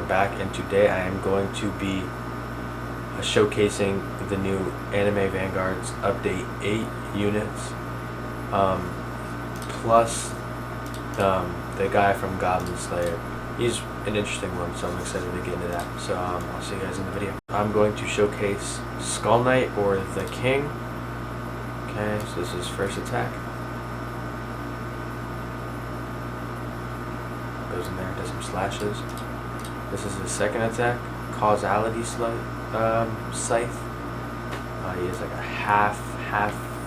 I'm back, and today I am going to be showcasing the new Anime Vanguards Update 8 units, plus the guy from Goblin Slayer. He's an interesting one, so I'm excited to get into that. So I'll see you guys in the video. I'm going to showcase Skull Knight, or the King. Okay, so this is first attack. Goes in there, does some slashes. This is his second attack, Causality Scythe. He has like a half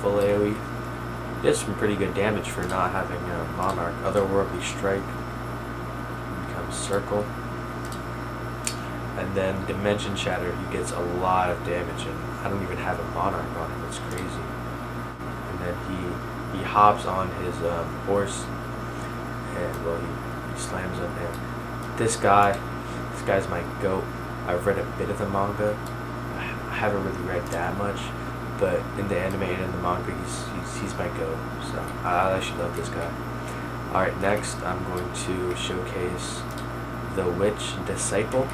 full AoE. He does some pretty good damage for not having Monarch. Otherworldly Strike becomes Circle. And then Dimension Shatter, he gets a lot of damage, and I don't even have a Monarch on him, it's crazy. And then he hops on his horse, and well, he slams on him. This guy's my goat. I've read a bit of the manga. I haven't really read that much, but in the anime and in the manga, he's my goat. So I actually love this guy. All right, next I'm going to showcase the Witch Disciple.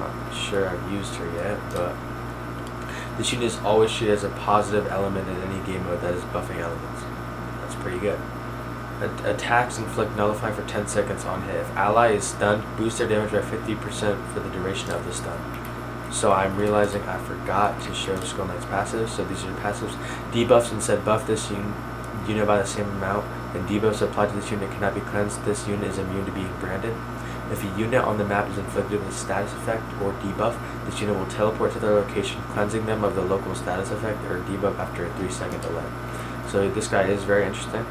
Not sure I've used her yet, but this unit is always treated as a positive element in any game mode that is buffing elements. That's pretty good. Attacks inflict nullify for 10 seconds on hit. If ally is stunned, boost their damage by 50% for the duration of the stun. So I'm realizing I forgot to show Skull Knight's passives. So these are your passives. Debuffs instead buff this unit by the same amount, and debuffs applied to this unit cannot be cleansed. This unit is immune to being branded. If a unit on the map is inflicted with a status effect or debuff, this unit will teleport to their location, cleansing them of the local status effect or debuff after a 3-second delay. So this guy is very interesting.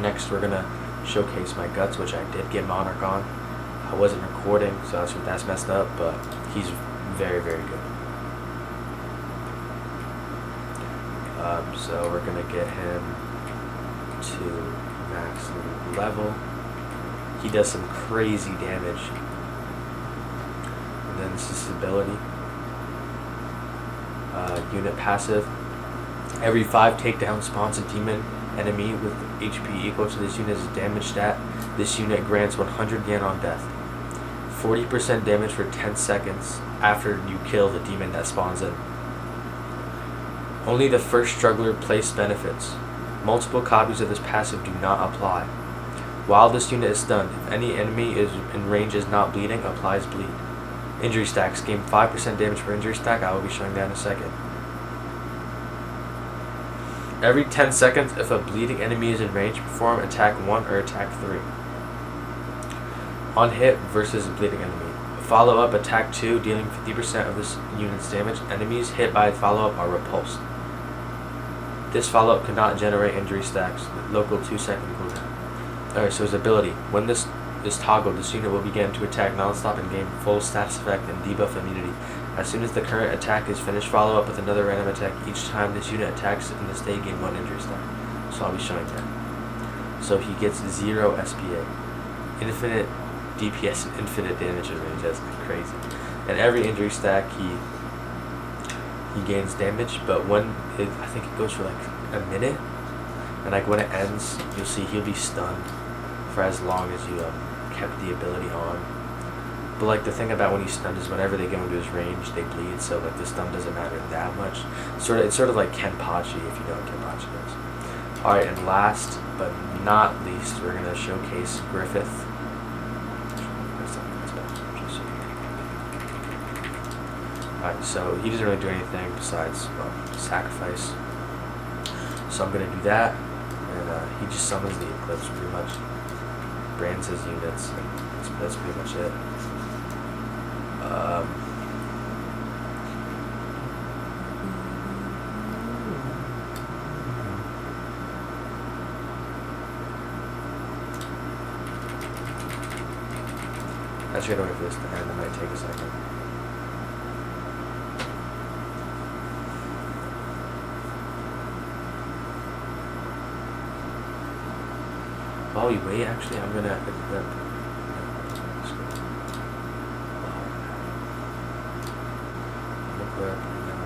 Next, we're gonna showcase my guts, which I did get Monarch on. I wasn't recording, so that's messed up, but he's very, very good. So we're gonna get him to max level. He does some crazy damage. And then this is his ability. Unit passive. Every 5 takedowns spawns a demon enemy with HP equal to this unit's damage stat. This unit grants 100 yen on death. 40% damage for 10 seconds after you kill the demon that spawns in. Only the first struggler place benefits. Multiple copies of this passive do not apply. While this unit is stunned, if any enemy is in range is not bleeding, applies bleed. Injury stacks. Gain 5% damage per injury stack. I will be showing that in a second. Every 10 seconds, if a bleeding enemy is in range, perform attack 1 or attack 3. On hit versus a bleeding enemy. Follow-up attack 2, dealing 50% of this unit's damage. Enemies hit by follow-up are repulsed. This follow-up cannot generate injury stacks. Local 2-second cooldown. Alright, so his ability. When this is toggled, this unit will begin to attack non-stop and gain full status effect and debuff immunity. As soon as the current attack is finished, follow up with another random attack. Each time this unit attacks in this state, gain 1 injury stack. So I'll be showing that. So he gets 0 SPA. Infinite DPS and infinite damage in range. That's crazy. And every injury stack he gains damage, but when I think it goes for like a minute, and like when it ends, you'll see he'll be stunned for as long as you kept the ability on. But like the thing about when he's stunned is whenever they go into his range, they bleed. So like the stun doesn't matter that much. It's sort of like Kenpachi, if you know what Kenpachi is. All right, and last but not least, we're gonna showcase Griffith. All right, so he doesn't really do anything besides sacrifice. So I'm gonna do that, and he just summons the Eclipse pretty much. Brands his units, and that's pretty much it. I just gotta wait for this to end. It might take a second. While we wait, actually, I'm gonna equip. I'm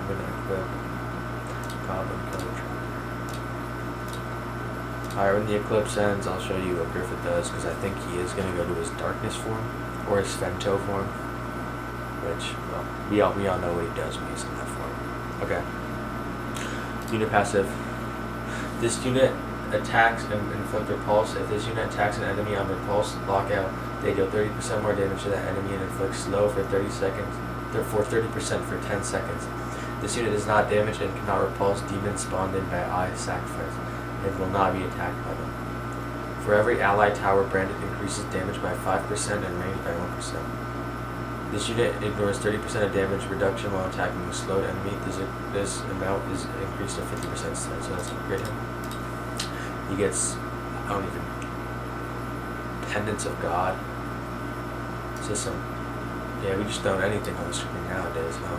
gonna equip Goblin Killer Trap. Alright, when the eclipse ends, I'll show you what Griffith does, because I think he is gonna go to his darkness form, or his femto form, which, well, we all know what he does when he's in that form. Okay. Unit passive. This unit attacks and inflict repulse. If this unit attacks an enemy on repulse lockout, they deal 30% more damage to that enemy and inflict slow for 30 seconds. For 30% for 10 seconds. This unit is not damaged and cannot repulse demons spawned in by eye sacrifice and will not be attacked by them. For every allied tower branded increases damage by 5% and range by 1%. This unit ignores 30% of damage reduction while attacking a slowed enemy. This amount is increased to 50% instead, so that's upgrade him. He gets, Pendants of God. System. Yeah, we just don't anything on the screen nowadays, huh?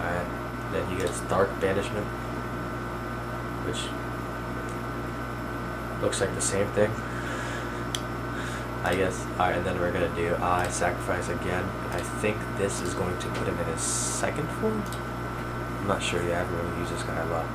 Alright, then he gets Dark Banishment, which looks like the same thing, I guess. Alright, and then we're gonna do Eye Sacrifice again. I think this is going to put him in his second form? I'm not sure yet, I haven't really used this guy a lot.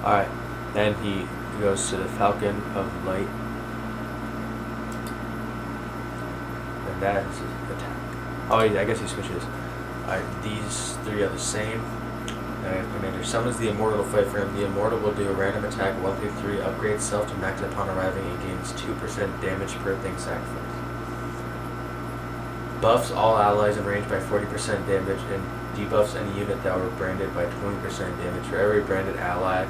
Alright, then he goes to the Falcon of Light. And that is his attack. Oh, I guess he switches. Alright, these three are the same. Commander summons the Immortal to fight for him. The Immortal will do a random attack 1 through 3, upgrade itself to max upon arriving, and gains 2% damage per thing sacrificed. Buffs all allies in range by 40% damage, and debuffs any unit that were branded by 20% damage. For every branded ally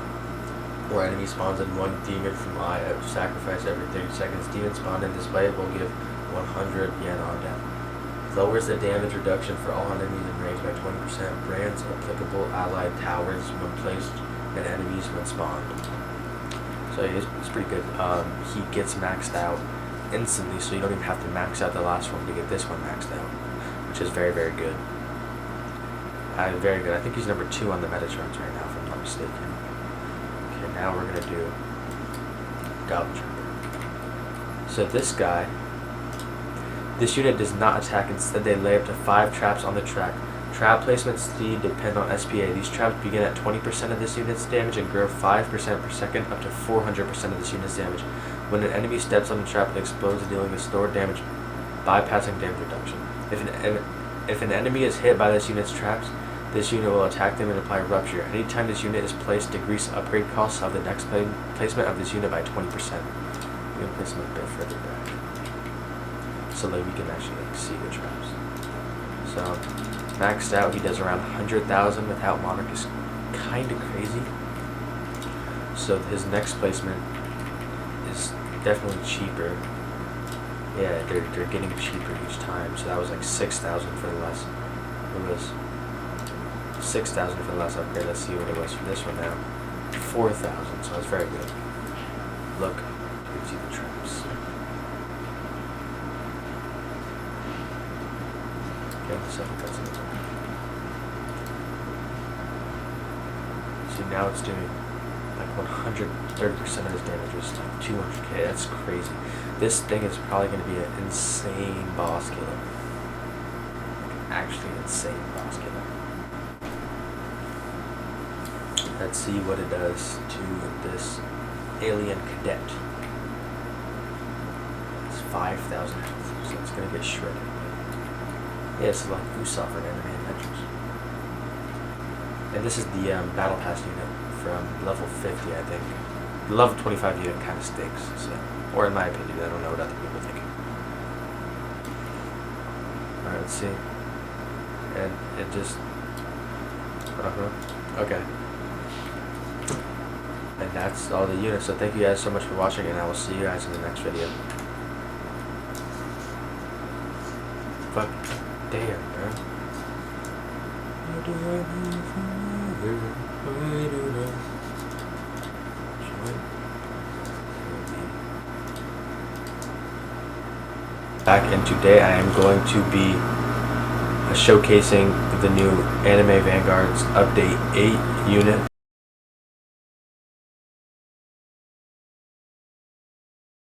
or enemy spawns in one demon from Eye of Sacrifice every 30 seconds. Demon spawned in this fight will give 100 yen on death. Lowers the damage reduction for all enemies in range by 20%. Brands applicable allied towers when placed and enemies when spawned. So it's pretty good. He gets maxed out instantly, so you don't even have to max out the last one to get this one maxed out, which is very, very good. Very good. I think he's number 2 on the meta charts right now, if I'm not mistaken. Okay, now we're gonna do Goblin Trapper. So this guy, this unit does not attack. Instead, they lay up to 5 traps on the track. Trap placement speed depend on SPA. These traps begin at 20% of this unit's damage and grow 5% per second up to 400% of this unit's damage. When an enemy steps on the trap, it explodes, dealing a stored damage, bypassing damage reduction. If an enemy is hit by this unit's traps, this unit will attack them and apply Rupture. Anytime this unit is placed, decrease upgrade costs of the next placement of this unit by 20%. We're going to place them a bit further back, so that we can actually see the traps. So, maxed out, he does around 100,000 without Monarch, is kind of crazy. So his next placement is definitely cheaper. Yeah, they're getting cheaper each time. So that was like 6,000 for the last. It was 6,000 for the last upgrade. Let's see what it was for this one now. 4,000. So that's very good. Look, you can see the traps. Okay, so that's it. See, now it's doing like 130% of his damage, which is like 200k. That's crazy. This thing is probably going to be an insane boss killer. Like, actually insane boss killer. Let's see what it does to this alien cadet. It's 5,000 health, so it's going to get shredded. Yeah, it's like Usopp or Anime Adventures. And this is the Battle Pass unit from level 50, I think. The level 25 unit kind of stinks, so, or in my opinion, I don't know what other people think. Alright, let's see. And it just... Okay. And that's all the units, so thank you guys so much for watching, and I will see you guys in the next video. Fuck. Damn, bro. Back, and today I am going to be showcasing the new Anime Vanguards Update 8 unit.